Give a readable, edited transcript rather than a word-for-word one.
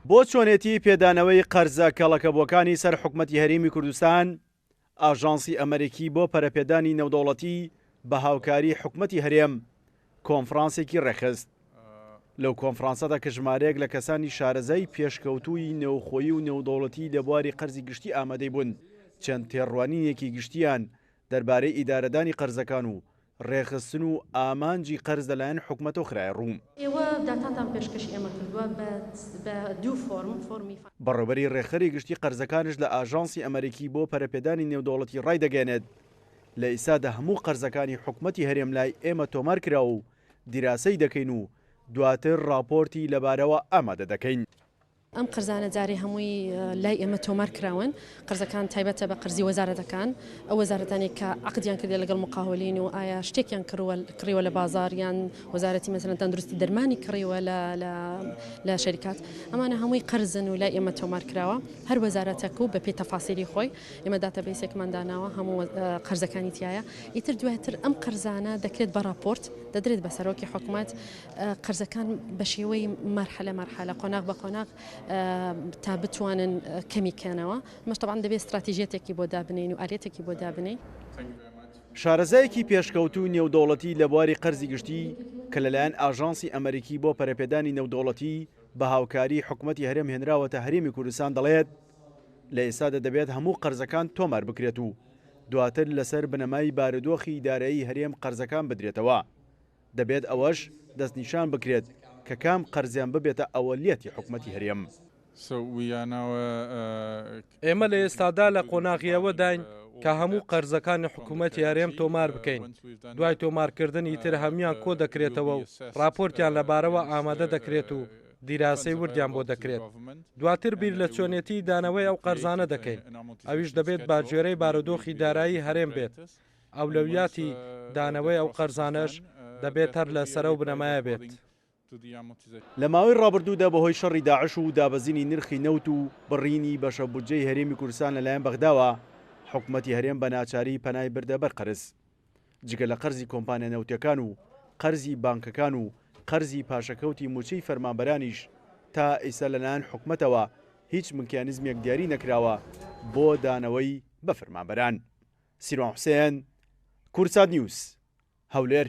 بۆ چۆنێتی پێدانەوەی قەرزە کەڵەکەبووەکانی سەر حکومەتی هەرێمی کوردستان، ئاژانسی ئەمریکی بۆ پەرەپێدانی نێودەوڵەتی بە هاوکاری حکومەتی هەرێم کۆنفرانسێکی ڕێخست. لەو کۆنفرانسەدا کە ژمارەیەک لە کەسانی شارەزای پێشکەوتووی نێوخۆیی و نێودەوڵەتی لە بواری قەرزی گشتی ئامادەی بوون. چەند تێڕوانینێکی گشتیان دەربارەی ئیدارەدانی قەرزەکان و ڕێخستن و ئامانجی قەرز لەلایەن حکومەتەوە خرای ڕووم. ئێوە داتاتان پێشکەشی ئێمە کردووە بە دوو فۆرمی. بەڕێوەبەری ڕێخەری گشتی قەرزەکانش لە ئاژانسی ئەمریکی بۆ پەرەپێدانی نێودەوڵەتی ڕای دەگەێنێت. لە ئیسادا هەموو قەرزەکانی حکومەتی هەرێم لای ئێمە تۆمار کراوە و دیراسەی دەکەین و دواتر راپۆرتی لەبارەوە ئامادە دەکەین. ئەم قەرزانە جارێ هەمووی لای ئێمە تۆمار کراون. قەرزەکان تایبەتە بە قەرزی وەزارەتەکان، ئەو وەزارەتانی کە عقدیان کردێ لەگەڵ مقاولین و ئایا شتێکیان کڕیوە لە بازاریان وەزارەتی مەسەلەن تەندروستی دەرمانی کڕیوە لە شەریکات. ئەمانە هەمووی قەرزن و لای ئێمە تۆمار کراوە. هەر وەزارەتەک و بە پێی تەفاسیلی خۆی ئێمە داتەبەیسێکمان داناوە هەموو قەرزەکانی تایە. ئیتر دواتر ئەم قەرزانە دەکرێت بە راپۆرت دەدرێت بە سەرۆکی حکوومەت قەرزەکان بە شێوەی مەرحەلە قۆناغ بە قۆناغ تا بتوانن کەمیکەنەوە. مەش طبعاً دەبێت استراتیژیەتێکی بۆ دابنین و ئالێتێکی بۆ دابنین. شارەزایەکی پێشکەوتوو نێودەوڵەتی لە بواری قەرزی گشتی کە لەلایەن ئاژانسی ئەمریکی بۆ پەرەپێدانی نێودەوڵەتی بە هاوکاری حکومەتی هەرێم هێنراوەتە هەرێمی کوردستان دەڵێت لە ئێستادا دەبێت هەموو قەرزەکان تۆمار بکرێت و دواتر لەسەر بنەمای بارودۆخی ئیدارایی هەرێم قەرزەکان بدرێتەوە. دەبێت ئەوەش دەستنیشان بکرێت کە کام قەرزیان ببێتە ئەوەلیەتی حکومەتی هەرێم. ئێمە لە ئێستادا لە قۆناغیەوە داین کە هەموو قەرزەکانی حکوومەتی هەرێم تۆمار بکەین. دوای تۆمارکردن ئیتر هەمیان کۆ دەکرێتەوە و راپۆرتیان لەبارەوە ئامادە دەکرێت و دیراسی وردیان بۆ دەکرێت. دواتر بیر لە چۆنێتی دانەوەی ئەو قەرزانە دەکەین. ئەویش دەبێت باجێرەی بارودۆخی دارایی هەرێم بێت. ئەولەویاتی دانەوەی ئەو قەرزانەش دەبێت هەر لە سەرە و بنەمایە بێت. لە ماوەی ڕابردوودا بەهۆی شەڕی داعش و دابەزینی نرخی نەوت و بڕینی بەشە بودجەی هەرێمی کوردستان لەلایەن بەغداوە حکومەتی هەرێم بە ناچاری پەنای بردە بەر قەرز. جگە لە قەرزی کۆمپانیا نەوتەکان و قەرزی بانکەکان و قەرزی پاشەکەوتی موچەی فەرمانبەرانیش تا ئێستا لەلایەن حکومەتەوە هیچ میکانیزمێک دیاری نەکراوە بۆ دانەوەی بە فەرمانبەران. سیروان حوسێن، کوردسات نیوز، هەولێر.